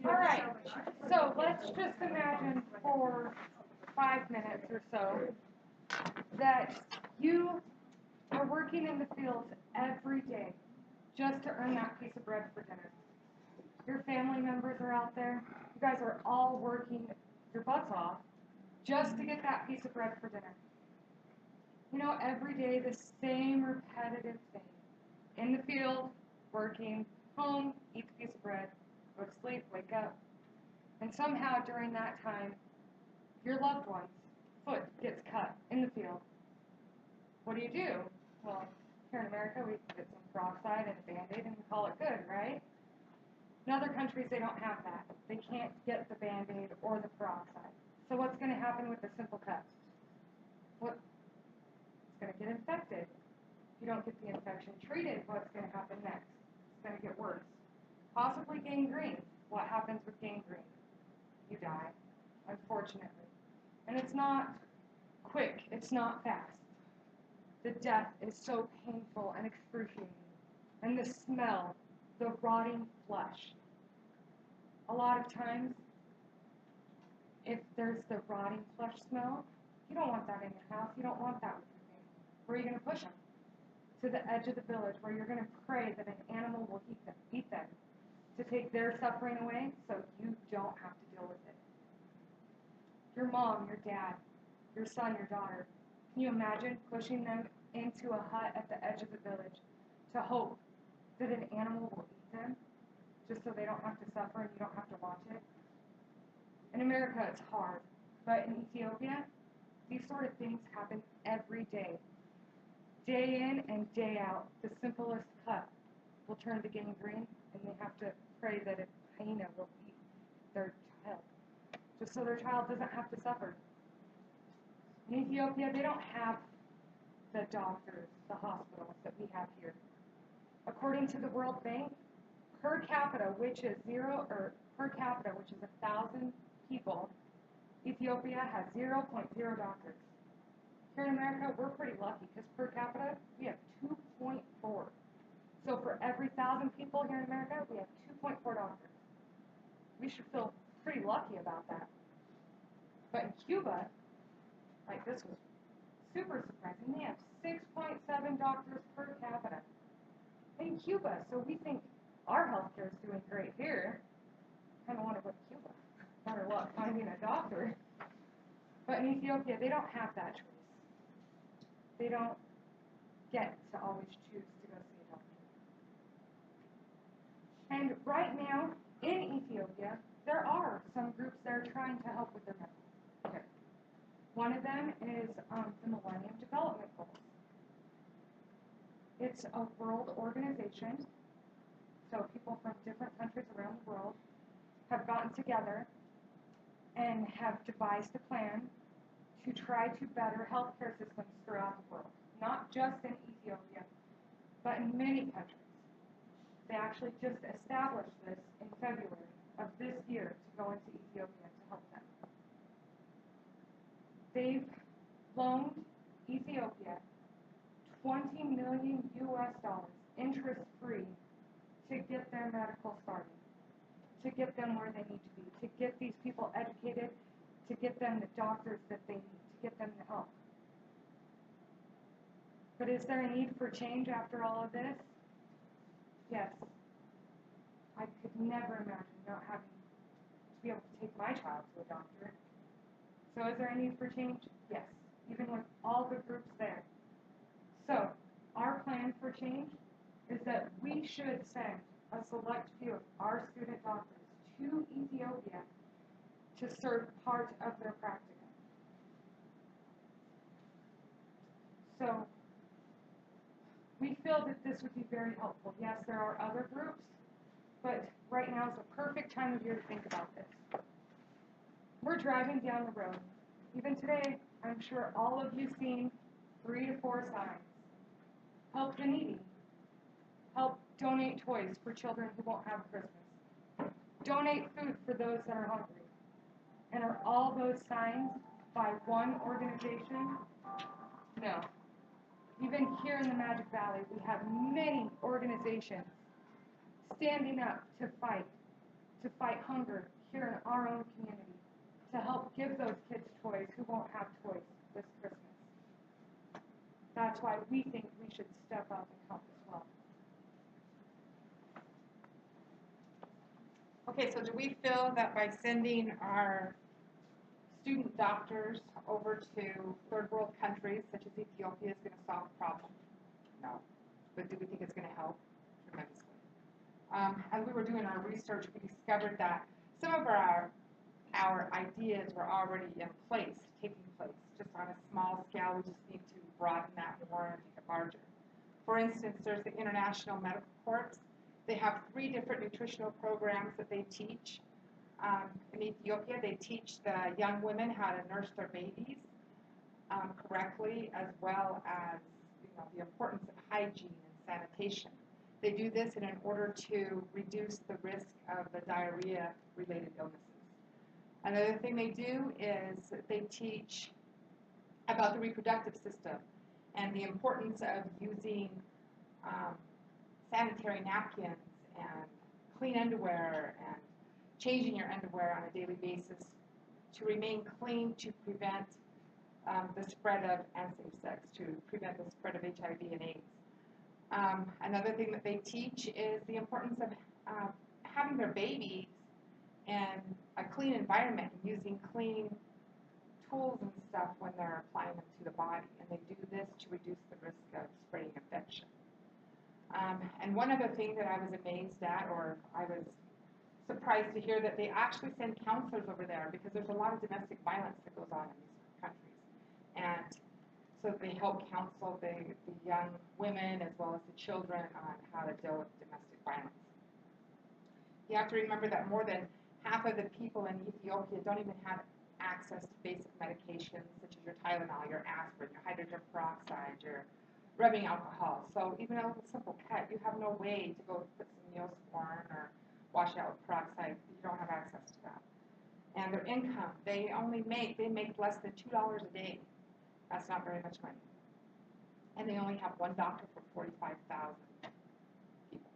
All right. So let's just imagine for 5 minutes or so that you are working in the fields every day just to earn that piece of bread for dinner. Your family members are out there. You guys are all working your butts off just to get that piece of bread for dinner. Every day the same repetitive thing. In the field, working, home, eat the piece of bread, go to sleep, wake up. And somehow during that time, your loved one's foot gets cut in the field. What do? Well, here in America, we get some peroxide and a Band-Aid and we call it good, right? In other countries, they don't have that. They can't get the Band-Aid or the peroxide. So what's going to happen with a simple cut? What? It's going to get infected. If you don't get the infection treated, what's going to happen next? It's going to get worse. Possibly gangrene. What happens with gangrene? You die, unfortunately. And it's not quick. It's not fast. The death is so painful and excruciating. And the smell, the rotting flesh. A lot of times, if there's the rotting flesh smell, you don't want that in your house. You don't want that with your family. Where are you going to push them? To the edge of the village where you're going to pray that an animal will eat them to take their suffering away so you don't have to deal with it. Your mom, your dad, your son, your daughter, can you imagine pushing them into a hut at the edge of the village to hope that an animal will eat them just so they don't have to suffer and you don't have to watch it? In America, it's hard, but in Ethiopia, these sort of things happen every day. Day in and day out, the simplest cut will turn to gangrene, and they have to pray that a hyena will eat their child, just so their child doesn't have to suffer. In Ethiopia, they don't have the doctors, the hospitals that we have here. According to the World Bank, per capita, which is 1,000 people, Ethiopia has zero point 0 doctors. Here in America, we're pretty lucky because per capita, we have 2.4. So for every 1,000 people here in America, we have 2.4 doctors. We should feel pretty lucky about that. But in Cuba, this was super surprising. They have 6.7 doctors per capita in Cuba. So we think our healthcare is doing great here. Kind of want to go to Cuba, no matter what, finding a doctor. But in Ethiopia, they don't have that choice. They don't get to always choose to go see a doctor. And right now, in Ethiopia, there are some groups that are trying to help with their medical care. One of them is the Millennium Development Goals. It's a world organization, so people from different countries around the world have gotten together and have devised a plan to try to better healthcare systems throughout the world, not just in Ethiopia, but in many countries. They actually just established this in February of this year to go into Ethiopia to help them. They've loaned Ethiopia $20 million interest-free to get their medical started, to get them where they need to be, to get these people educated, to get them the doctors that they need, to get them the help. But is there a need for change after all of this? Yes. I could never imagine not having to be able to take my child to a doctor. So is there a need for change? Yes, even with all the groups there. So our plan for change is that we should send a select few of our student doctors to Ethiopia to serve part of their practicum. So we feel that this would be very helpful. Yes, there are other groups, but right now is the perfect time of year to think about this. We're driving down the road. Even today, I'm sure all of you seen 3 to 4 signs. Help the needy. Help donate toys for children who won't have Christmas. Donate food for those that are hungry. And are all those signs by one organization? No. Even here in the Magic Valley, we have many organizations standing up to fight to fight hunger here in our own community, to help give those kids toys who won't have toys this Christmas. That's why we think we should step up and help as well. Okay, so do we feel that by sending our student doctors over to third world countries such as Ethiopia is going to solve the problem? No. But do we think it's going to help? Tremendously. As we were doing our research, we discovered that some of our ideas were already in place, taking place, just on a small scale. We just need to broaden that more and make it larger. For instance, there's the International Medical Corps. They have 3 different nutritional programs that they teach. In Ethiopia, they teach the young women how to nurse their babies correctly, as well as the importance of hygiene and sanitation. They do this in order to reduce the risk of the diarrhea-related illnesses. Another thing they do is they teach about the reproductive system and the importance of using sanitary napkins and clean underwear and changing your underwear on a daily basis to remain clean, to prevent the spread of unsafe sex, to prevent the spread of HIV and AIDS. Another thing that they teach is the importance of having their babies in a clean environment and using clean tools and stuff when they're applying them to the body. And they do this to reduce the risk of spreading infection. And one other thing that I was amazed at, or I was surprised to hear, that they actually send counselors over there because there's a lot of domestic violence that goes on in these countries. And so they help counsel the young women as well as the children on how to deal with domestic violence. You have to remember that more than half of the people in Ethiopia don't even have access to basic medications such as your Tylenol, your aspirin, your hydrogen peroxide, your rubbing alcohol. So even a little simple cut, you have no way to go put some Neosporin or wash out with peroxide. You don't have access to that. And their income, they make less than $2 a day. That's not very much money. And they only have one doctor for 45,000 people.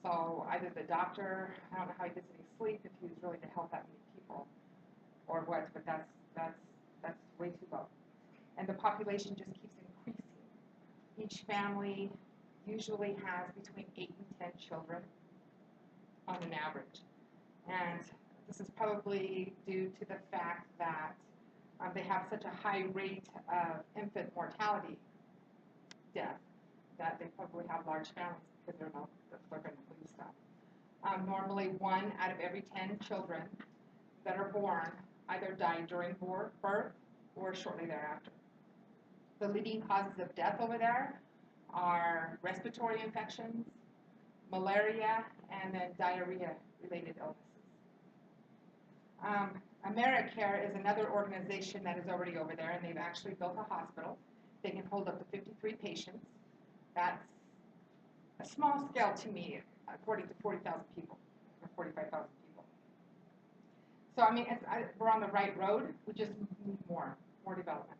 So either the doctor, I don't know how he gets any sleep if he was really to help that many people, or what, but that's way too low. And the population just keeps increasing. Each family usually has between 8 and 10 children on an average. And this is probably due to the fact that they have such a high rate of infant mortality death that they probably have large families because they're going to lose them. Normally 1 out of every 10 children that are born either die during birth or shortly thereafter. The leading causes of death over there are respiratory infections, malaria, and then diarrhea-related illnesses. AmeriCare is another organization that is already over there, and they've actually built a hospital. They can hold up to 53 patients. That's a small scale to me, according to 40,000 people, or 45,000 people. So, I mean, we're on the right road. We just need more development.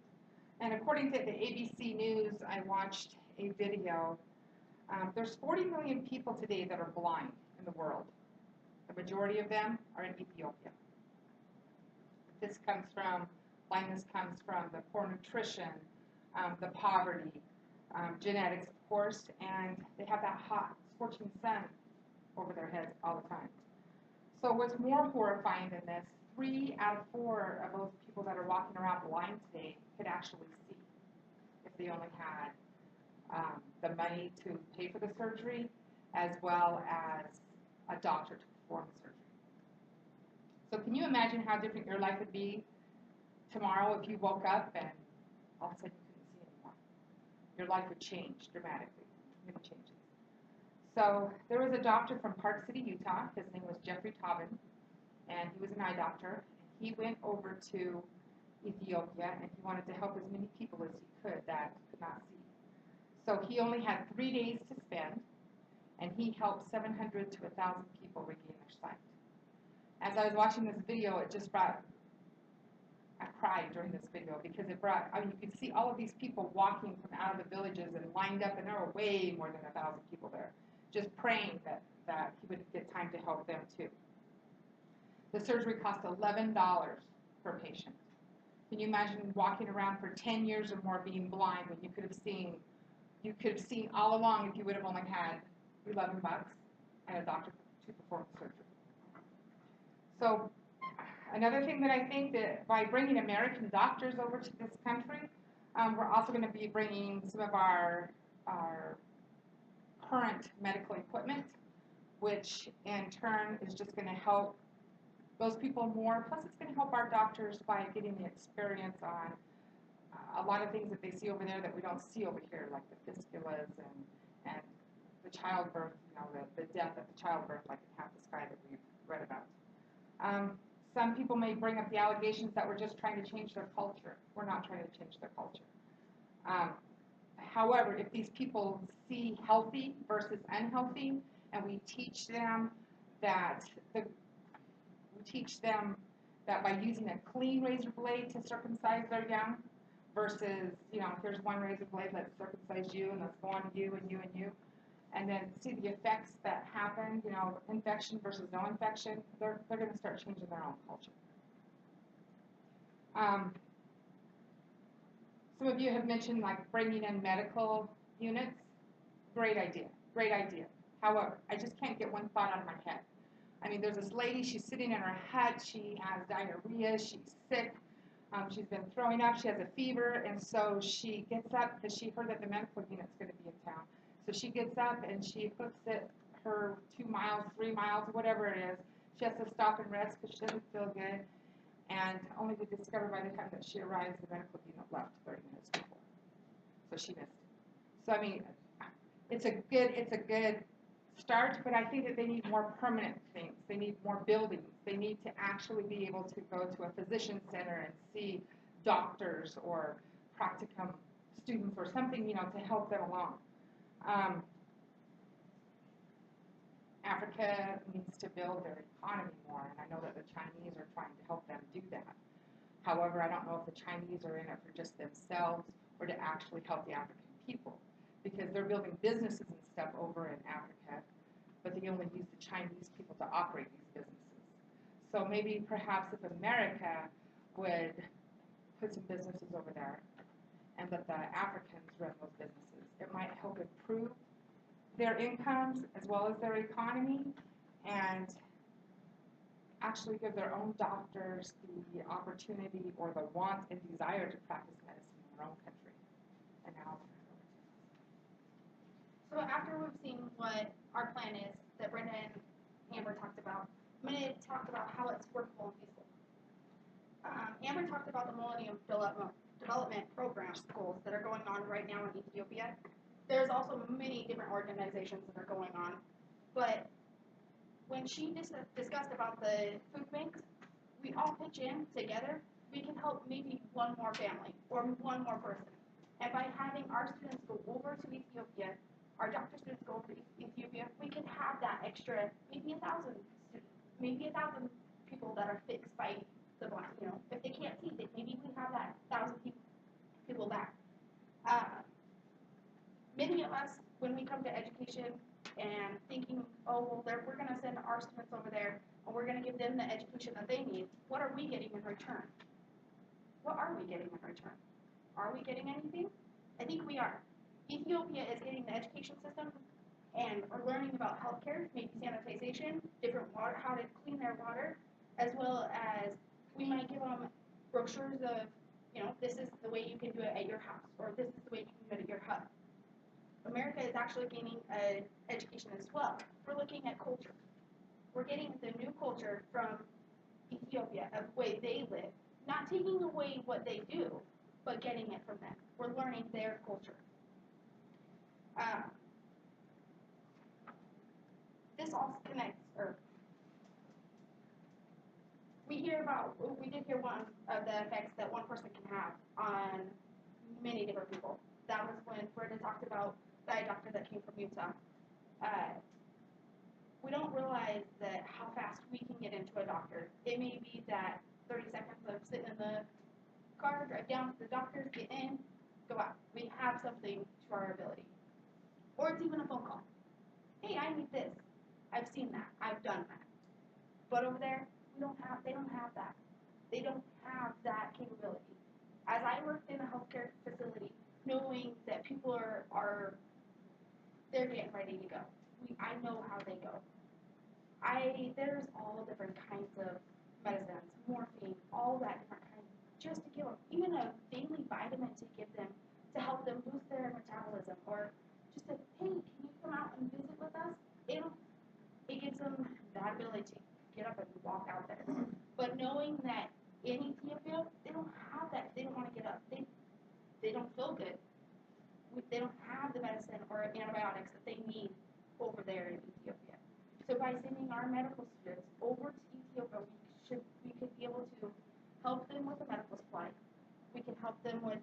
And according to the ABC News, I watched a video. There's 40 million people today that are blind in the world. The majority of them are in Ethiopia. Blindness comes from the poor nutrition, the poverty, genetics, of course, and they have that hot, scorching sun over their heads all the time. So what's more horrifying than this, 3 out of 4 of those people that are walking around blind today could actually see if they only had the money to pay for the surgery, as well as a doctor to perform the surgery. So can you imagine how different your life would be tomorrow if you woke up and all of a sudden you couldn't see anymore? Your life would change dramatically. It would change. So there was a doctor from Park City, Utah. His name was Jeffrey Tobin, and he was an eye doctor. He went over to Ethiopia, and he wanted to help as many people as he could that could not see. So he only had 3 days to spend, and he helped 700 to 1,000 people regain their sight. As I was watching this video, it just brought, I cried during this video because it brought, I mean, you could see all of these people walking from out of the villages and lined up, and there were way more than 1,000 people there. just praying that he would get time to help them too. The surgery cost $11 per patient. Can you imagine walking around for 10 years or more being blind when you could have seen all along if you would have only had $11 and a doctor to perform the surgery. So another thing that I think that by bringing American doctors over to this country, we're also going to be bringing some of our current medical equipment, which in turn is just going to help those people more. Plus, it's going to help our doctors by getting the experience on a lot of things that they see over there that we don't see over here, like the fistulas and the childbirth, the death at the childbirth, like in Half the Sky that we've read about. Some people may bring up the allegations that we're just trying to change their culture. We're not trying to change their culture. However, if these people see healthy versus unhealthy, and we teach them that by using a clean razor blade to circumcise their young versus, if there's one razor blade, let's circumcise you and let's go on to you and you and you, and then see the effects that happen, infection versus no infection, they're going to start changing their own culture. Some of you have mentioned like bringing in medical units. Great idea, great idea. However, I just can't get one thought out of my head. I mean, there's this lady, she's sitting in her hut, she has diarrhea, she's sick, she's been throwing up, she has a fever, and so she gets up because she heard that the medical unit's going to be in town. So she gets up and she hooks it her 2 miles, 3 miles, whatever it is. She has to stop and rest because she doesn't feel good, and only to discover by the time that she arrives, the medical unit left 30 minutes before. So she missed it. So I mean, it's a good start, but I think that they need more permanent things. They need more buildings. They need to actually be able to go to a physician center and see doctors or practicum students or something, to help them along. Africa needs to build their economy more, and I know that the Chinese are trying to help them do that. However, I don't know if the Chinese are in it for just themselves or to actually help the African people, because they're building businesses and stuff over in Africa, but they only use the Chinese people to operate these businesses. So maybe perhaps if America would put some businesses over there and let the Africans run those businesses, it might help improve their incomes as well as their economy, and actually give their own doctors the opportunity or the want and desire to practice medicine in their own country. And now, so after we've seen what our plan is that Brenda and Amber talked about, I'm going to talk about how it's workable and feasible. Amber talked about the Millennium Development Program goals that are going on right now in Ethiopia. There's also many different organizations that are going on, but when she discussed about the food banks, we all pitch in together. We can help maybe one more family or one more person. And by having our students go over to Ethiopia, our doctor students go over to Ethiopia, we can have that extra, maybe 1,000 students, maybe 1,000 people that are fixed by the blind. If they can't see, maybe we have that 1,000 people back. Many of us, when we come to education and thinking, oh, well, we're going to send our students over there and we're going to give them the education that they need, what are we getting in return? What are we getting in return? Are we getting anything? I think we are. Ethiopia is getting the education system and are learning about healthcare, maybe sanitization, different water, how to clean their water, as well as we might give them brochures of, this is the way you can do it at your house, or this is the way you can do it at your hut. America is actually gaining an education as well. We're looking at culture. We're getting the new culture from Ethiopia of the way they live, not taking away what they do, but getting it from them. We're learning their culture. This all connects, we did hear one of the effects that one person can have on many different people. That was when Brenda talked about the eye doctor that came from Utah. We don't realize that how fast we can get into a doctor. It may be that 30 seconds of sitting in the car, drive down to the doctor, get in, go out. We have something to our ability. Or it's even a phone call. hey, I need this. I've seen that. I've done that. But over there, they don't have that. They don't have that capability. As I worked in a healthcare facility, knowing that people they're getting ready to go. I know how they go. There's all different kinds of medicines, morphine, all that different kinds, just to give them, even a daily vitamin to give them to help them boost their metabolism, or just to, hey, can you come out and visit with us? It gives them that ability to get up and walk out there. But knowing that in Ethiopia, they don't have that. They don't want to get up. They don't feel good. They don't have the medicine or antibiotics that they need over there in Ethiopia. So by sending our medical students over to Ethiopia, we could be able to help them with the medical supply. We can help them with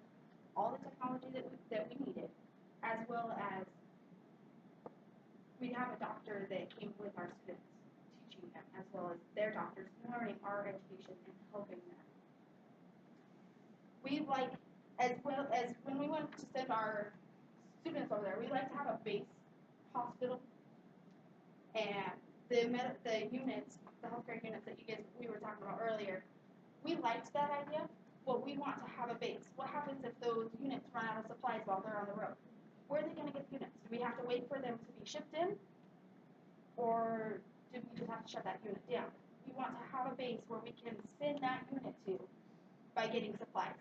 all the technology that we needed, as well as we have a doctor that came with our students, teaching them, as well as their doctors learning our education and helping them. We like, as well as when we went to send our students over there, we like to have a base hospital, and the units, the healthcare units that we were talking about earlier, we liked that idea, but we want to have a base. What happens if those units run out of supplies while they're on the road? Where are they going to get the units? Do we have to wait for them to be shipped in, or do we just have to shut that unit down? We want to have a base where we can send that unit to by getting supplies.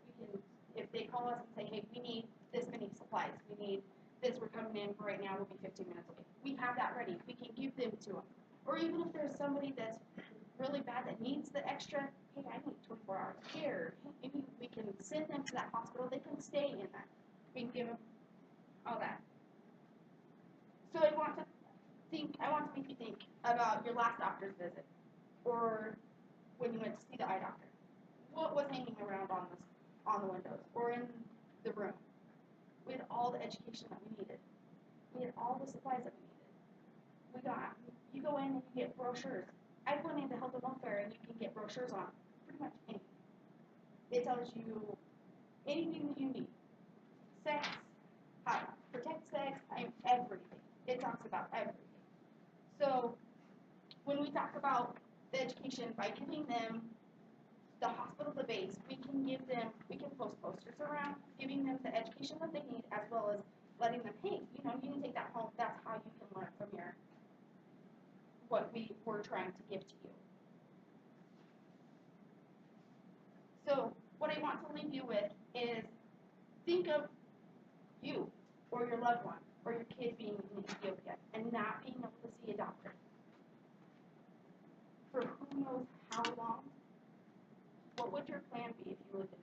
We can, if they call us and say, hey, we need this many supplies, we need this, we're coming in right now, we'll be 15 minutes away. We have that ready. We can give them to them. Or even if there's somebody that's really bad that needs the extra, hey, I need 24 hours of care. Maybe we can send them to that hospital. They can stay in that. We can give them all that. So I want to make you think about your last doctor's visit, or when you went to see the eye doctor. What was hanging around on the windows or in the room? We had all the education that we needed. We had all the supplies that we needed. You go in and you get brochures. I went into health and welfare and you can get brochures on pretty much anything. It tells you anything that you need. Sex, how to protect sex, everything. It talks about everything. So when we talk about the education, by giving them the hospital, the base, we can post posters around, giving them the education that they need, as well as letting them, hey, you can take that home. That's how you can learn from what we were trying to give to you. So what I want to leave you with is, think of you or your loved one or your kid being in Ethiopia and not being able to see a doctor for who knows how long. What would your plan be if you lived in